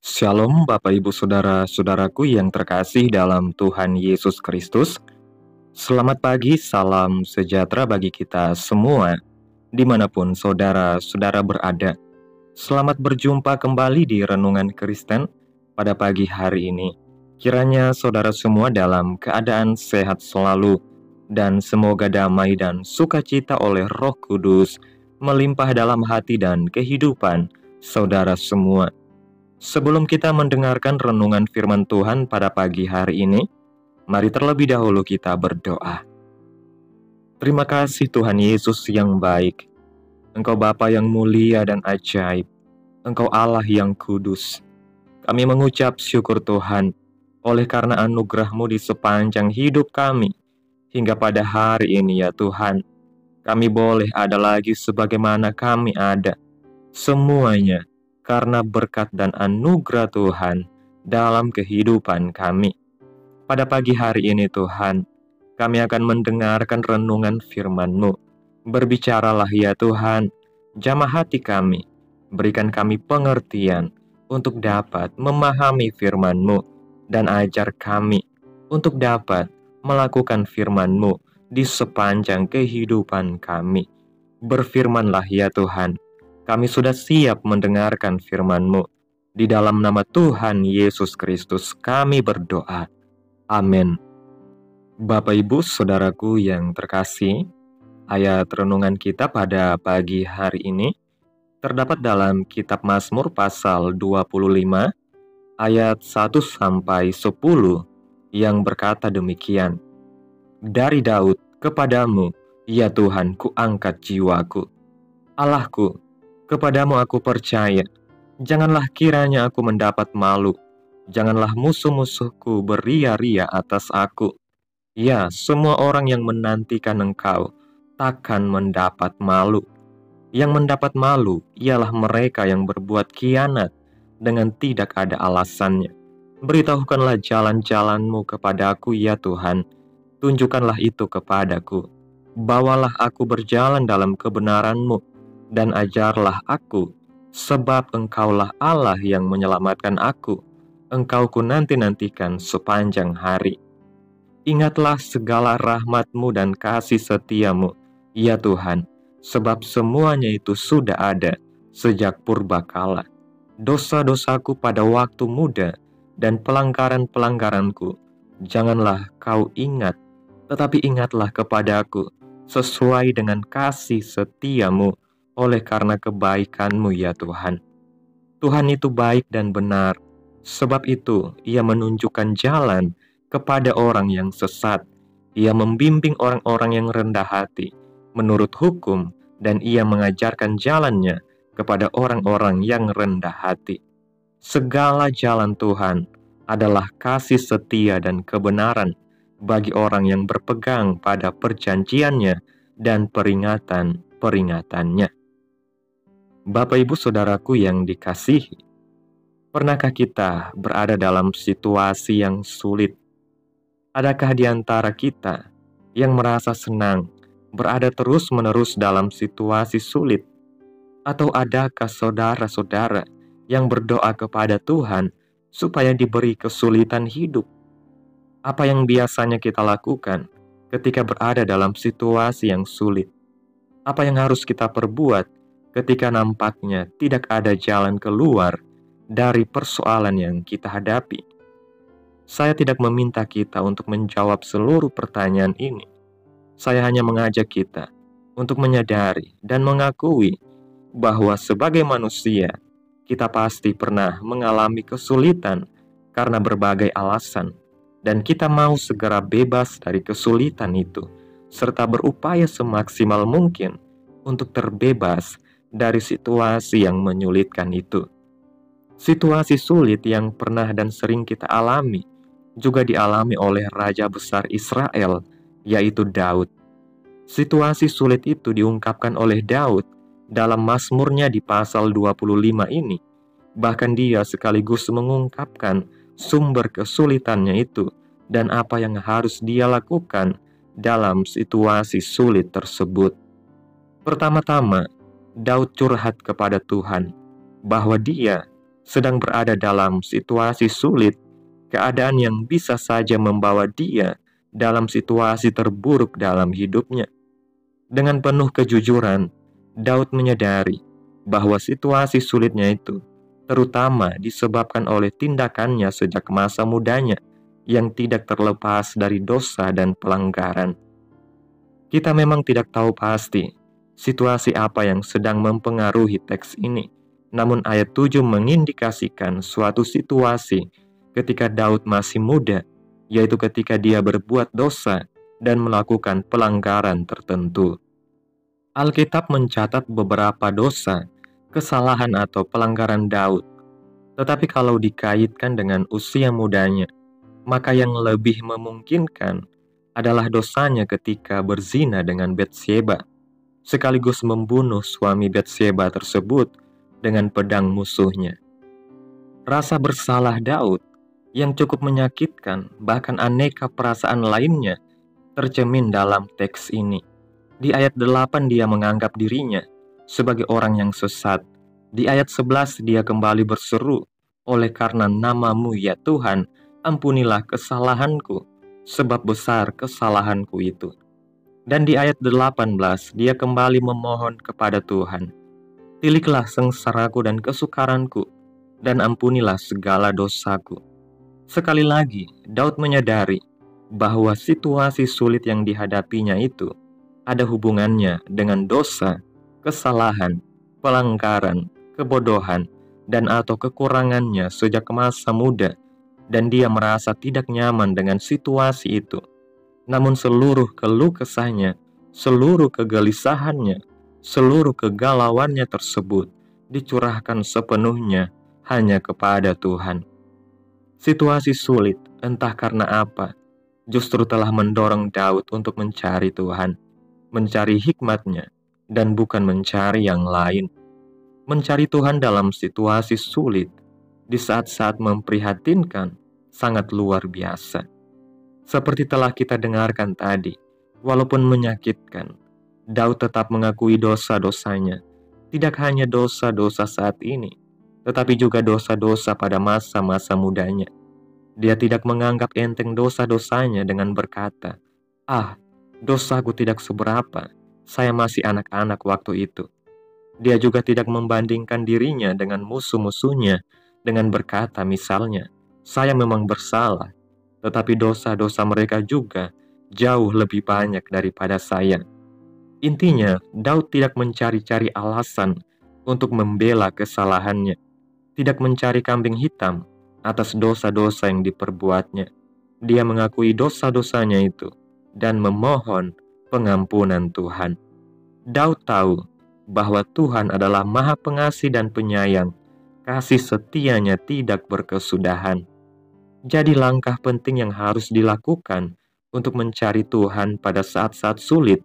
Shalom Bapak Ibu Saudara-saudaraku yang terkasih dalam Tuhan Yesus Kristus. Selamat pagi, salam sejahtera bagi kita semua, dimanapun saudara-saudara berada. Selamat berjumpa kembali di Renungan Kristen pada pagi hari ini. Kiranya saudara semua dalam keadaan sehat selalu, dan semoga damai dan sukacita oleh Roh Kudus melimpah dalam hati dan kehidupan saudara semua. Sebelum kita mendengarkan renungan firman Tuhan pada pagi hari ini, mari terlebih dahulu kita berdoa. Terima kasih Tuhan Yesus yang baik. Engkau Bapa yang mulia dan ajaib. Engkau Allah yang kudus. Kami mengucap syukur Tuhan, oleh karena anugerah-Mu di sepanjang hidup kami. Hingga pada hari ini ya Tuhan, kami boleh ada lagi sebagaimana kami ada. Semuanya karena berkat dan anugerah Tuhan dalam kehidupan kami. Pada pagi hari ini Tuhan, kami akan mendengarkan renungan firman-Mu. Berbicaralah ya Tuhan, jamah hati kami, berikan kami pengertian untuk dapat memahami firman-Mu, dan ajar kami untuk dapat melakukan firman-Mu di sepanjang kehidupan kami. Berfirmanlah ya Tuhan, kami sudah siap mendengarkan firman-Mu. Di dalam nama Tuhan Yesus Kristus kami berdoa. Amin. Bapak Ibu Saudaraku yang terkasih, ayat renungan kita pada pagi hari ini terdapat dalam kitab Mazmur pasal 25 ayat 1-10 yang berkata demikian. Dari Daud kepadamu, ya Tuhan, ku angkat jiwaku. Allahku, kepadamu aku percaya, janganlah kiranya aku mendapat malu, janganlah musuh-musuhku beria-ria atas aku. Ya, semua orang yang menantikan Engkau takkan mendapat malu. Yang mendapat malu ialah mereka yang berbuat khianat dengan tidak ada alasannya. Beritahukanlah jalan-jalan-Mu kepadaku ya Tuhan, tunjukkanlah itu kepadaku. Bawalah aku berjalan dalam kebenaran-Mu, dan ajarlah aku, sebab Engkaulah Allah yang menyelamatkan aku. Engkau ku nanti-nantikan sepanjang hari. Ingatlah segala rahmat-Mu dan kasih setia-Mu, ya Tuhan, sebab semuanya itu sudah ada sejak purbakala. Dosa-dosaku pada waktu muda dan pelanggaran-pelanggaranku, janganlah Kau ingat, tetapi ingatlah kepadaku sesuai dengan kasih setia-Mu, oleh karena kebaikan-Mu ya Tuhan. Tuhan itu baik dan benar, sebab itu Ia menunjukkan jalan kepada orang yang sesat. Ia membimbing orang-orang yang rendah hati menurut hukum, dan Ia mengajarkan jalannya kepada orang-orang yang rendah hati. Segala jalan Tuhan adalah kasih setia dan kebenaran bagi orang yang berpegang pada perjanjiannya dan peringatan-peringatannya. Bapak Ibu Saudaraku yang dikasihi, pernahkah kita berada dalam situasi yang sulit? Adakah di antara kita yang merasa senang berada terus-menerus dalam situasi sulit? Atau adakah saudara-saudara yang berdoa kepada Tuhan supaya diberi kesulitan hidup? Apa yang biasanya kita lakukan ketika berada dalam situasi yang sulit? Apa yang harus kita perbuat ketika nampaknya tidak ada jalan keluar dari persoalan yang kita hadapi? Saya tidak meminta kita untuk menjawab seluruh pertanyaan ini. Saya hanya mengajak kita untuk menyadari dan mengakui bahwa sebagai manusia, kita pasti pernah mengalami kesulitan karena berbagai alasan, dan kita mau segera bebas dari kesulitan itu, serta berupaya semaksimal mungkin untuk terbebas dari situasi yang menyulitkan itu. Situasi sulit yang pernah dan sering kita alami juga dialami oleh Raja Besar Israel, yaitu Daud. Situasi sulit itu diungkapkan oleh Daud dalam Mazmurnya di pasal 25 ini. Bahkan dia sekaligus mengungkapkan sumber kesulitannya itu dan apa yang harus dia lakukan dalam situasi sulit tersebut. Pertama-tama, Daud curhat kepada Tuhan bahwa dia sedang berada dalam situasi sulit, keadaan yang bisa saja membawa dia dalam situasi terburuk dalam hidupnya. Dengan penuh kejujuran, Daud menyadari bahwa situasi sulitnya itu terutama disebabkan oleh tindakannya sejak masa mudanya yang tidak terlepas dari dosa dan pelanggaran. Kita memang tidak tahu pasti situasi apa yang sedang mempengaruhi teks ini, namun ayat 7 mengindikasikan suatu situasi ketika Daud masih muda, yaitu ketika dia berbuat dosa dan melakukan pelanggaran tertentu. Alkitab mencatat beberapa dosa, kesalahan atau pelanggaran Daud. Tetapi kalau dikaitkan dengan usia mudanya, maka yang lebih memungkinkan adalah dosanya ketika berzina dengan Batsyeba, sekaligus membunuh suami Batsyeba tersebut dengan pedang musuhnya. Rasa bersalah Daud yang cukup menyakitkan, bahkan aneka perasaan lainnya tercermin dalam teks ini. Di ayat 8 dia menganggap dirinya sebagai orang yang sesat. Di ayat 11 dia kembali berseru, "Oleh karena nama-Mu ya Tuhan, ampunilah kesalahanku, sebab besar kesalahanku itu." Dan di ayat 18 dia kembali memohon kepada Tuhan, "Tiliklah sengsaraku dan kesukaranku, dan ampunilah segala dosaku." Sekali lagi, Daud menyadari bahwa situasi sulit yang dihadapinya itu ada hubungannya dengan dosa, kesalahan, pelanggaran, kebodohan, dan atau kekurangannya sejak masa muda, dan dia merasa tidak nyaman dengan situasi itu. Namun seluruh keluh kesahnya, seluruh kegelisahannya, seluruh kegalauannya tersebut dicurahkan sepenuhnya hanya kepada Tuhan. Situasi sulit, entah karena apa, justru telah mendorong Daud untuk mencari Tuhan, mencari hikmat-Nya, dan bukan mencari yang lain. Mencari Tuhan dalam situasi sulit, di saat-saat memprihatinkan, sangat luar biasa. Seperti telah kita dengarkan tadi, walaupun menyakitkan, Daud tetap mengakui dosa-dosanya. Tidak hanya dosa-dosa saat ini, tetapi juga dosa-dosa pada masa-masa mudanya. Dia tidak menganggap enteng dosa-dosanya dengan berkata, "Ah, dosaku tidak seberapa, saya masih anak-anak waktu itu." Dia juga tidak membandingkan dirinya dengan musuh-musuhnya dengan berkata misalnya, "Saya memang bersalah, tetapi dosa-dosa mereka juga jauh lebih banyak daripada saya." Intinya, Daud tidak mencari-cari alasan untuk membela kesalahannya, tidak mencari kambing hitam atas dosa-dosa yang diperbuatnya. Dia mengakui dosa-dosanya itu dan memohon pengampunan Tuhan. Daud tahu bahwa Tuhan adalah Maha Pengasih dan Penyayang. Kasih setianya tidak berkesudahan. Jadi langkah penting yang harus dilakukan untuk mencari Tuhan pada saat-saat sulit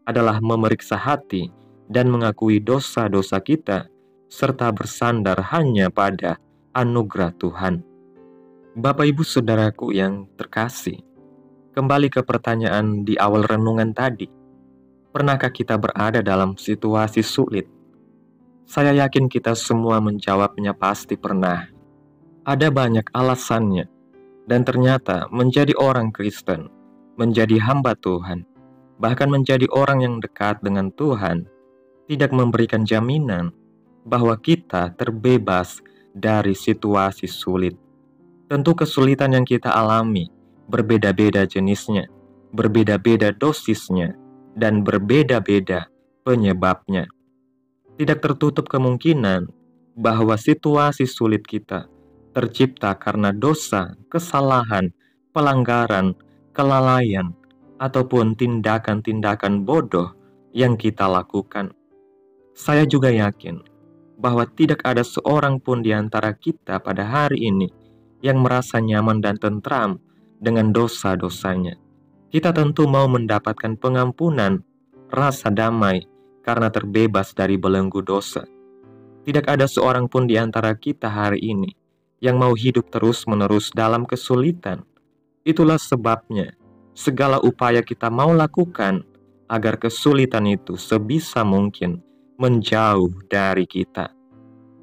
adalah memeriksa hati dan mengakui dosa-dosa kita, serta bersandar hanya pada anugerah Tuhan. Bapak Ibu Saudaraku yang terkasih, kembali ke pertanyaan di awal renungan tadi. Pernahkah kita berada dalam situasi sulit? Saya yakin kita semua menjawabnya pasti pernah. Ada banyak alasannya, dan ternyata menjadi orang Kristen, menjadi hamba Tuhan, bahkan menjadi orang yang dekat dengan Tuhan, tidak memberikan jaminan bahwa kita terbebas dari situasi sulit. Tentu kesulitan yang kita alami berbeda-beda jenisnya, berbeda-beda dosisnya, dan berbeda-beda penyebabnya. Tidak tertutup kemungkinan bahwa situasi sulit kita tercipta karena dosa, kesalahan, pelanggaran, kelalaian, ataupun tindakan-tindakan bodoh yang kita lakukan. Saya juga yakin bahwa tidak ada seorang pun di antara kita pada hari ini yang merasa nyaman dan tentram dengan dosa-dosanya. Kita tentu mau mendapatkan pengampunan, rasa damai, karena terbebas dari belenggu dosa. Tidak ada seorang pun di antara kita hari ini yang mau hidup terus-menerus dalam kesulitan. Itulah sebabnya segala upaya kita mau lakukan agar kesulitan itu sebisa mungkin menjauh dari kita.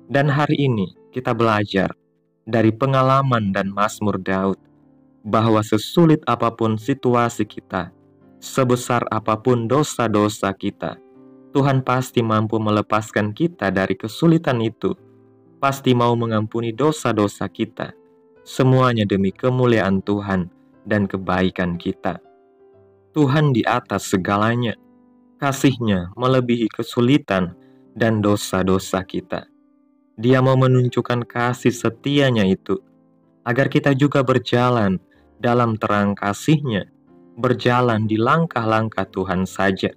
Dan hari ini, kita belajar dari pengalaman dan Mazmur Daud bahwa sesulit apapun situasi kita, sebesar apapun dosa-dosa kita, Tuhan pasti mampu melepaskan kita dari kesulitan itu, pasti mau mengampuni dosa-dosa kita, semuanya demi kemuliaan Tuhan dan kebaikan kita. Tuhan di atas segalanya, kasih-Nya melebihi kesulitan dan dosa-dosa kita. Dia mau menunjukkan kasih setia-Nya itu, agar kita juga berjalan dalam terang kasih-Nya, berjalan di langkah-langkah Tuhan saja.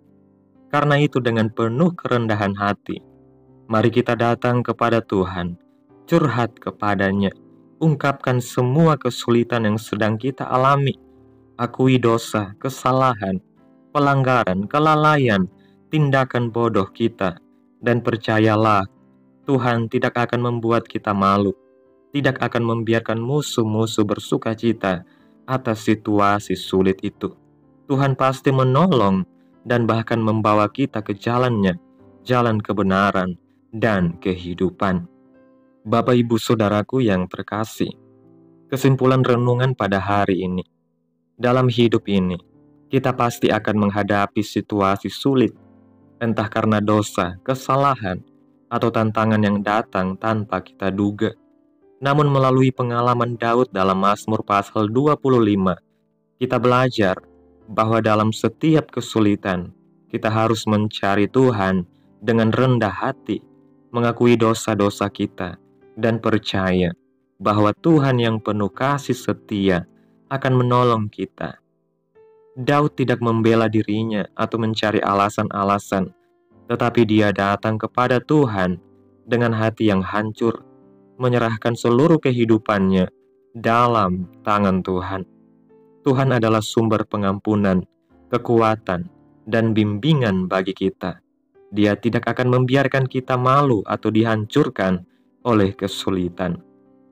Karena itu dengan penuh kerendahan hati, mari kita datang kepada Tuhan, curhat kepada-Nya, ungkapkan semua kesulitan yang sedang kita alami, akui dosa, kesalahan, pelanggaran, kelalaian, tindakan bodoh kita, dan percayalah, Tuhan tidak akan membuat kita malu, tidak akan membiarkan musuh-musuh bersuka cita atas situasi sulit itu. Tuhan pasti menolong dan bahkan membawa kita ke jalan-Nya, jalan kebenaran dan kehidupan. Bapak Ibu Saudaraku yang terkasih, kesimpulan renungan pada hari ini, dalam hidup ini, kita pasti akan menghadapi situasi sulit, entah karena dosa, kesalahan, atau tantangan yang datang tanpa kita duga. Namun melalui pengalaman Daud dalam Mazmur pasal 25, kita belajar bahwa dalam setiap kesulitan, kita harus mencari Tuhan dengan rendah hati, mengakui dosa-dosa kita, dan percaya bahwa Tuhan yang penuh kasih setia akan menolong kita. Daud tidak membela dirinya atau mencari alasan-alasan, tetapi dia datang kepada Tuhan dengan hati yang hancur, menyerahkan seluruh kehidupannya dalam tangan Tuhan. Tuhan adalah sumber pengampunan, kekuatan, dan bimbingan bagi kita. Dia tidak akan membiarkan kita malu atau dihancurkan oleh kesulitan.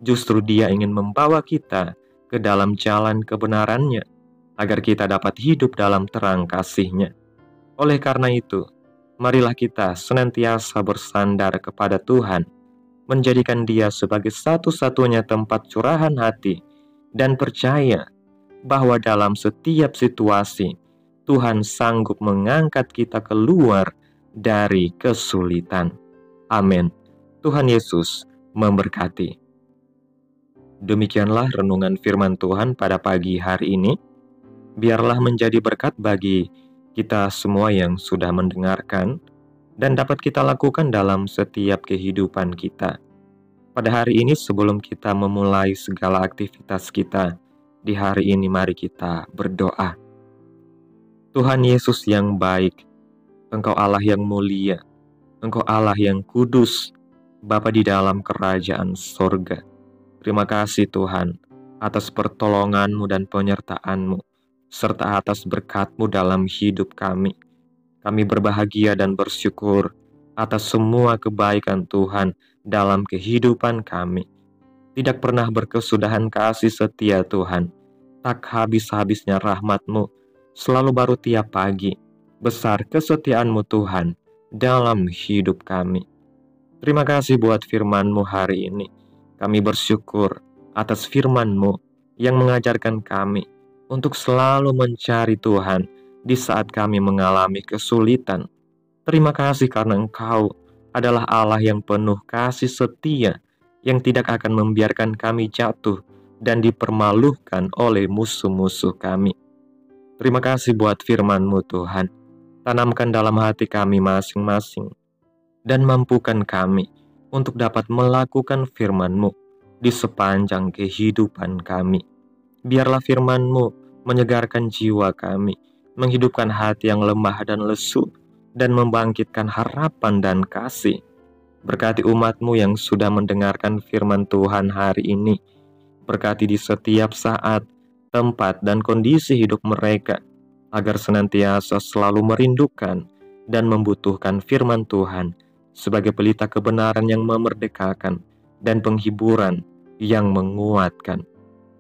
Justru Dia ingin membawa kita ke dalam jalan kebenaran-Nya, agar kita dapat hidup dalam terang kasih-Nya. Oleh karena itu, marilah kita senantiasa bersandar kepada Tuhan, menjadikan Dia sebagai satu-satunya tempat curahan hati, dan percaya bahwa dalam setiap situasi, Tuhan sanggup mengangkat kita keluar dari kesulitan. Amin. Tuhan Yesus memberkati. Demikianlah renungan firman Tuhan pada pagi hari ini. Biarlah menjadi berkat bagi kita semua yang sudah mendengarkan, dan dapat kita lakukan dalam setiap kehidupan kita. Pada hari ini sebelum kita memulai segala aktivitas kita, di hari ini mari kita berdoa. Tuhan Yesus yang baik, Engkau Allah yang mulia, Engkau Allah yang kudus, Bapa di dalam kerajaan sorga. Terima kasih Tuhan atas pertolongan-Mu dan penyertaan-Mu, serta atas berkat-Mu dalam hidup kami. Kami berbahagia dan bersyukur atas semua kebaikan Tuhan dalam kehidupan kami. Tidak pernah berkesudahan kasih setia Tuhan. Tak habis-habisnya rahmat-Mu, selalu baru tiap pagi. Besar kesetiaan-Mu Tuhan dalam hidup kami. Terima kasih buat firman-Mu hari ini. Kami bersyukur atas firman-Mu yang mengajarkan kami untuk selalu mencari Tuhan di saat kami mengalami kesulitan. Terima kasih karena Engkau adalah Allah yang penuh kasih setia, yang tidak akan membiarkan kami jatuh dan dipermalukan oleh musuh-musuh kami. Terima kasih buat firman-Mu Tuhan. Tanamkan dalam hati kami masing-masing, dan mampukan kami untuk dapat melakukan firman-Mu di sepanjang kehidupan kami. Biarlah firman-Mu menyegarkan jiwa kami, menghidupkan hati yang lemah dan lesu, dan membangkitkan harapan dan kasih. Berkati umat-Mu yang sudah mendengarkan firman Tuhan hari ini. Berkati di setiap saat, tempat, dan kondisi hidup mereka, agar senantiasa selalu merindukan dan membutuhkan firman Tuhan sebagai pelita kebenaran yang memerdekakan dan penghiburan yang menguatkan.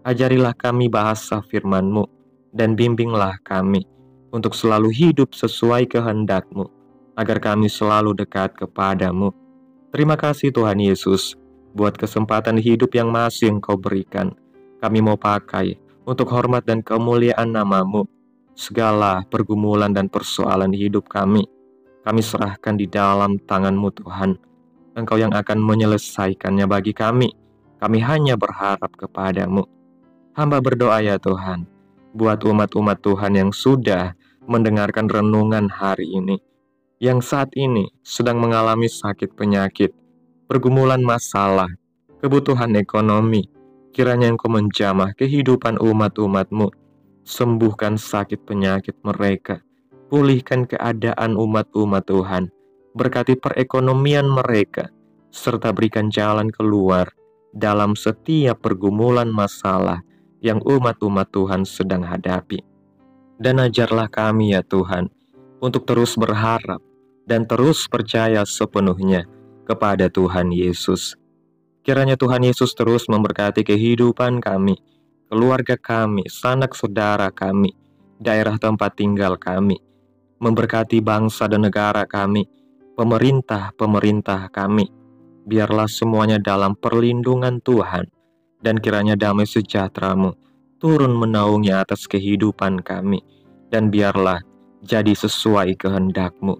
Ajarilah kami bahasa firman-Mu, dan bimbinglah kami untuk selalu hidup sesuai kehendak-Mu, agar kami selalu dekat kepada-Mu. Terima kasih Tuhan Yesus. buat kesempatan hidup yang masih Engkau berikan. Kami mau pakai untuk hormat dan kemuliaan nama-Mu. Segala pergumulan dan persoalan hidup kami serahkan di dalam tangan-Mu Tuhan. Engkau yang akan menyelesaikannya bagi kami. Kami hanya berharap kepada-Mu. Hamba berdoa ya Tuhan, buat umat-umat Tuhan yang sudah mendengarkan renungan hari ini, yang saat ini sedang mengalami sakit penyakit, pergumulan masalah, kebutuhan ekonomi. Kiranya Engkau menjamah kehidupan umat-umat-Mu, sembuhkan sakit penyakit mereka, pulihkan keadaan umat-umat Tuhan, berkati perekonomian mereka, serta berikan jalan keluar dalam setiap pergumulan masalah yang umat-umat Tuhan sedang hadapi. Dan ajarlah kami ya Tuhan, untuk terus berharap dan terus percaya sepenuhnya kepada Tuhan Yesus. Kiranya Tuhan Yesus terus memberkati kehidupan kami, keluarga kami, sanak saudara kami, daerah tempat tinggal kami, memberkati bangsa dan negara kami, pemerintah-pemerintah kami. Biarlah semuanya dalam perlindungan Tuhan, dan kiranya damai sejahtera-Mu turun menaungi atas kehidupan kami, dan biarlah jadi sesuai kehendak-Mu.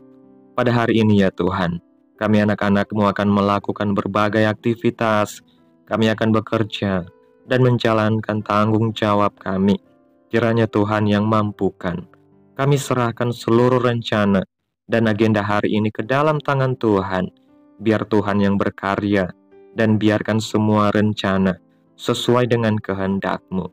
Pada hari ini ya Tuhan, kami anak-anak-Mu akan melakukan berbagai aktivitas, kami akan bekerja dan menjalankan tanggung jawab kami. Kiranya Tuhan yang mampukan. Kami serahkan seluruh rencana dan agenda hari ini ke dalam tangan Tuhan. Biar Tuhan yang berkarya, dan biarkan semua rencana sesuai dengan kehendak-Mu.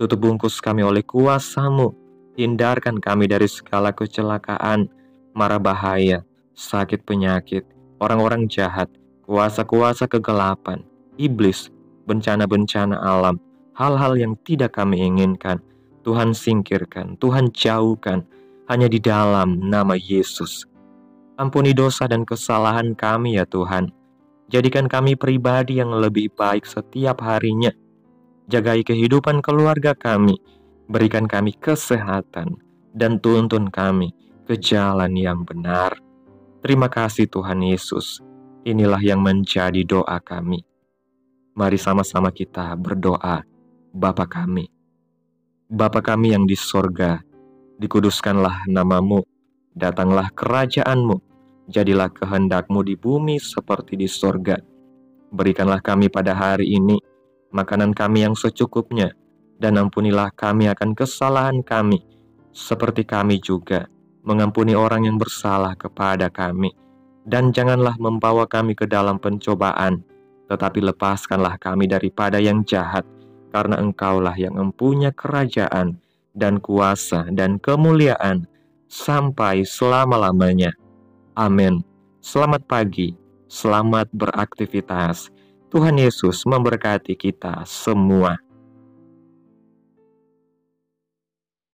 Tutup bungkus kami oleh kuasa-Mu, hindarkan kami dari segala kecelakaan, mara bahaya, sakit penyakit, orang-orang jahat, kuasa-kuasa kegelapan, iblis, bencana-bencana alam, hal-hal yang tidak kami inginkan. Tuhan singkirkan, Tuhan jauhkan, hanya di dalam nama Yesus. Ampuni dosa dan kesalahan kami ya Tuhan. Jadikan kami pribadi yang lebih baik setiap harinya. Jagai kehidupan keluarga kami, berikan kami kesehatan, dan tuntun kami ke jalan yang benar. Terima kasih Tuhan Yesus. Inilah yang menjadi doa kami. Mari sama-sama kita berdoa. Bapa kami. Bapa kami yang di sorga, dikuduskanlah nama-Mu, datanglah kerajaan-Mu, jadilah kehendak-Mu di bumi seperti di sorga. Berikanlah kami pada hari ini makanan kami yang secukupnya, dan ampunilah kami akan kesalahan kami, seperti kami juga mengampuni orang yang bersalah kepada kami. Dan janganlah membawa kami ke dalam pencobaan, tetapi lepaskanlah kami daripada yang jahat, karena Engkaulah yang mempunyai kerajaan dan kuasa dan kemuliaan sampai selama-lamanya. Amin. Selamat pagi, selamat beraktivitas. Tuhan Yesus memberkati kita semua.